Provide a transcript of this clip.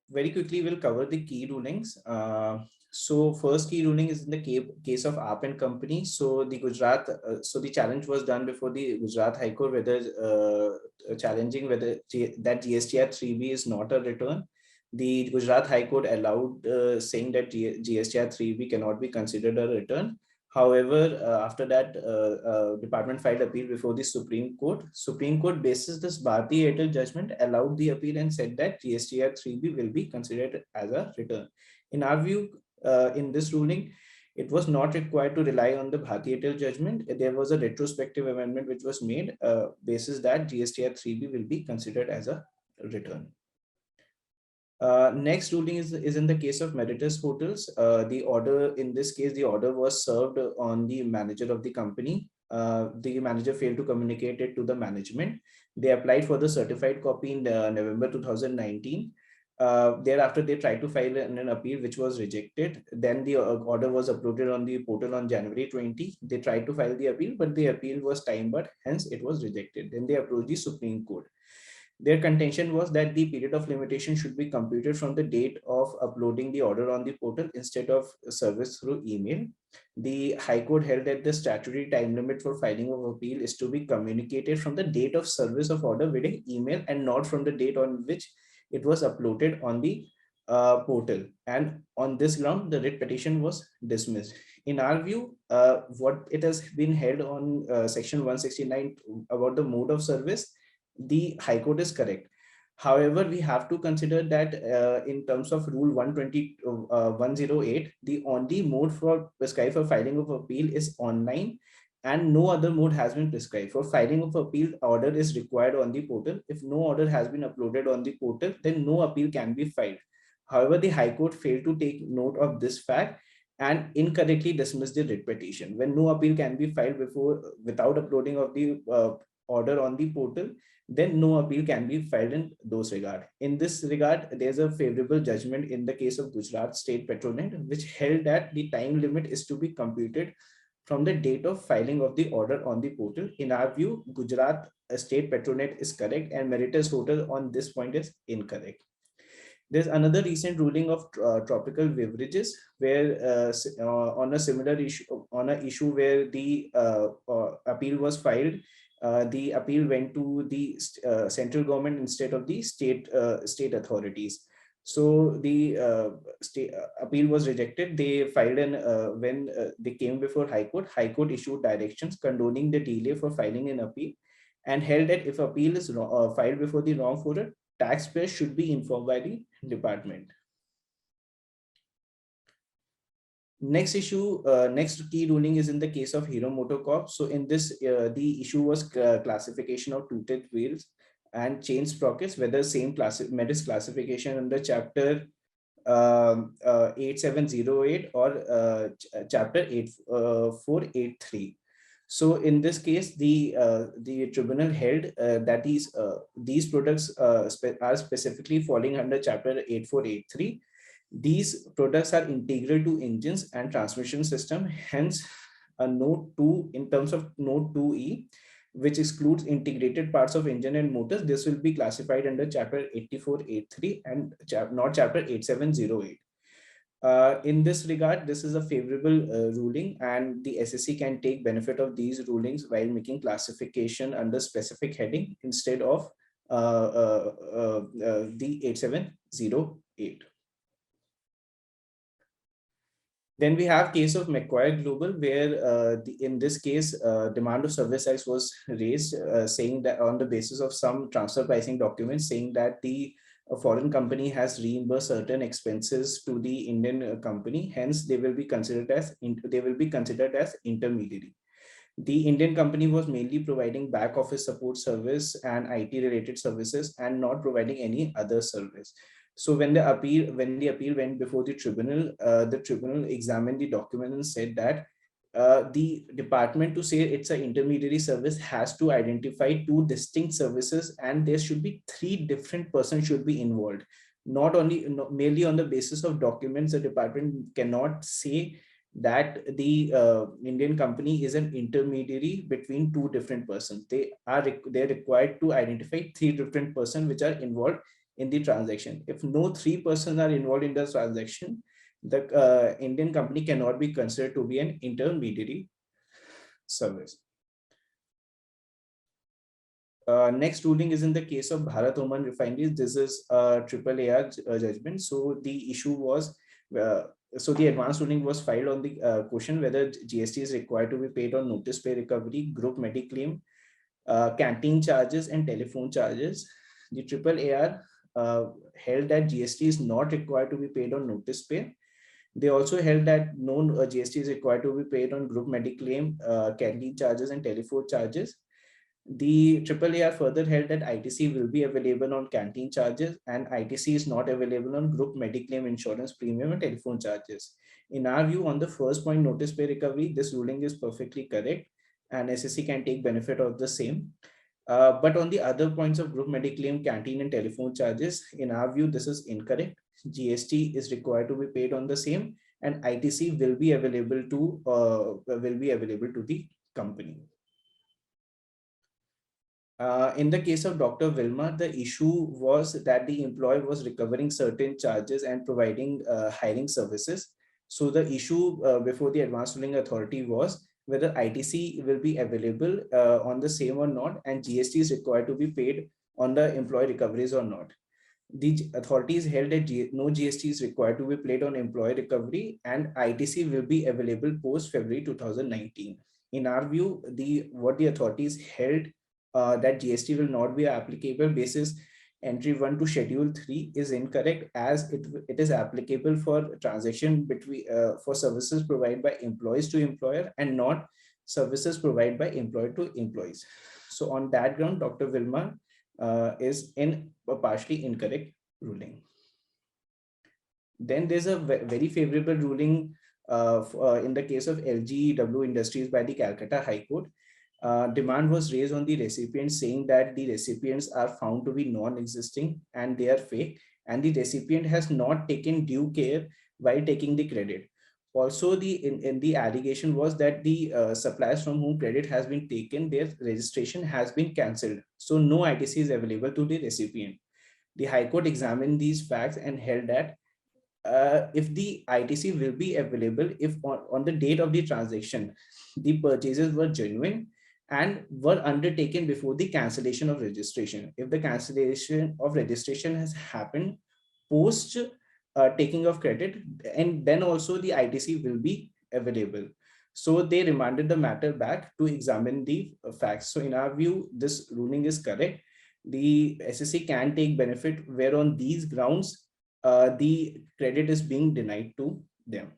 Very quickly, we'll cover the key rulings. So first key ruling is in the case of Aap and Company. So the Gujarat, so the challenge was done before the Gujarat High Court, whether challenging whether that GSTR 3B is not a return. The Gujarat High Court allowed, saying that GSTR 3B cannot be considered a return. However, after that, department filed appeal before the Supreme Court. Supreme Court, basis this Bharti Airtel judgment, allowed the appeal and said that GSTR 3B will be considered as a return. In our view, in this ruling, it was not required to rely on the Bharti Airtel judgment. There was a retrospective amendment which was made, basis that GSTR 3B will be considered as a return. Next ruling is in the case of Meritus Hotels. The order, in this case, the order was served on the manager of the company. The manager failed to communicate it to the management. They applied for the certified copy in November 2019. Thereafter, they tried to file an appeal, which was rejected. Then the order was uploaded on the portal on January 20. They tried to file the appeal, but the appeal was time-barred, hence it was rejected. Then they approached the Supreme Court. Their contention was that the period of limitation should be computed from the date of uploading the order on the portal instead of service through email. The High Court held that the statutory time limit for filing of appeal is to be communicated from the date of service of order via email and not from the date on which it was uploaded on the portal. And on this ground, the writ petition was dismissed. In our view, what it has been held on section 169 about the mode of service, the High Court is correct. However, we have to consider that in terms of Rule 108, the only mode for prescribed for filing of appeal is online, and no other mode has been prescribed. For filing of appeal, order is required on the portal. If no order has been uploaded on the portal, then no appeal can be filed. However, the High Court failed to take note of this fact and incorrectly dismissed the writ petition. When no appeal can be filed without uploading of the order on the portal, then no appeal can be filed in those regard. In this regard, there's a favorable judgment in the case of Gujarat State Petronet, which held that the time limit is to be computed from the date of filing of the order on the portal. In our view, Gujarat State Petronet is correct and Meritus Hotel on this point is incorrect. There's another recent ruling of tropical beverages where on a similar issue, on an issue where the appeal was filed, the appeal went to the central government instead of the state authorities. So the state appeal was rejected. They filed when they came before High Court. High Court issued directions condoning the delay for filing an appeal and held that if appeal is filed before the wrong forum, taxpayers should be informed by the department. Next issue, next key ruling is in the case of Hero MotoCorp. So in this, the issue was classification of two-tooth wheels and chain sprockets, whether same merits classification under chapter 8708 or chapter 8483. So in this case, the tribunal held that these products are specifically falling under chapter 8483. These products are integral to engines and transmission system. Hence, a note 2 in terms of note 2E, which excludes integrated parts of engine and motors, this will be classified under chapter 8483 and not chapter 8708. In this regard, this is a favorable ruling, and the SSC can take benefit of these rulings while making classification under specific heading instead of the 8708. Then we have case of Macquarie Global, where in this case, demand of service tax was raised, saying that on the basis of some transfer pricing documents, saying that a foreign company has reimbursed certain expenses to the Indian company. Hence, they will be considered as intermediary. The Indian company was mainly providing back office support service and IT related services and not providing any other service. So when the appeal went before the tribunal examined the document and said that the department, to say it's an intermediary service, has to identify two distinct services, and there should be three different persons should be involved. Not merely on the basis of documents, the department cannot say that the Indian company is an intermediary between two different persons. They're required to identify three different persons which are involved in the transaction. If no three persons are involved in the transaction, the Indian company cannot be considered to be an intermediary service. Next ruling is in the case of Bharat Oman Refineries. This is a triple AR judgment. So the issue was, uh, so the advance ruling was filed on the question whether GST is required to be paid on notice pay recovery, group mediclaim, canteen charges, and telephone charges. The triple AR held that GST is not required to be paid on notice pay. They also held that no GST is required to be paid on group mediclaim, canteen charges, and telephone charges. The AAAR further held that ITC will be available on canteen charges and ITC is not available on group mediclaim insurance premium and telephone charges. In our view, on the first point, notice pay recovery, this ruling is perfectly correct and SSC can take benefit of the same. But on the other points of group mediclaim, canteen and telephone charges, in our view, this is incorrect. GST is required to be paid on the same and ITC will be available to the company. In the case of Dr. Wilmar, the issue was that the employer was recovering certain charges and providing hiring services. So the issue before the Advanced Ruling Authority was whether ITC will be available on the same or not, and GST is required to be paid on the employee recoveries or not. The authorities held that no GST is required to be paid on employee recovery, and ITC will be available post February 2019. In our view, what the authorities held that GST will not be applicable basis entry 1 to schedule 3 is incorrect, as it is applicable for transaction between for services provided by employees to employer and not services provided by employer to employees. So on that ground, Dr. Wilmar is in a partially incorrect ruling. Then there's a very favorable ruling in the case of LGW Industries by the Calcutta High Court. Demand was raised on the recipients saying that the recipients are found to be non-existing and they are fake, and the recipient has not taken due care while taking the credit. Also, in the allegation was that the suppliers from whom credit has been taken, their registration has been cancelled. So no ITC is available to the recipient. The High Court examined these facts and held that if the ITC will be available if on the date of the transaction, the purchases were genuine and were undertaken before the cancellation of registration. If the cancellation of registration has happened post taking of credit, and then also the ITC will be available. So they remanded the matter back to examine the facts. So in our view, this ruling is correct. The SSC can take benefit where on these grounds the credit is being denied to them.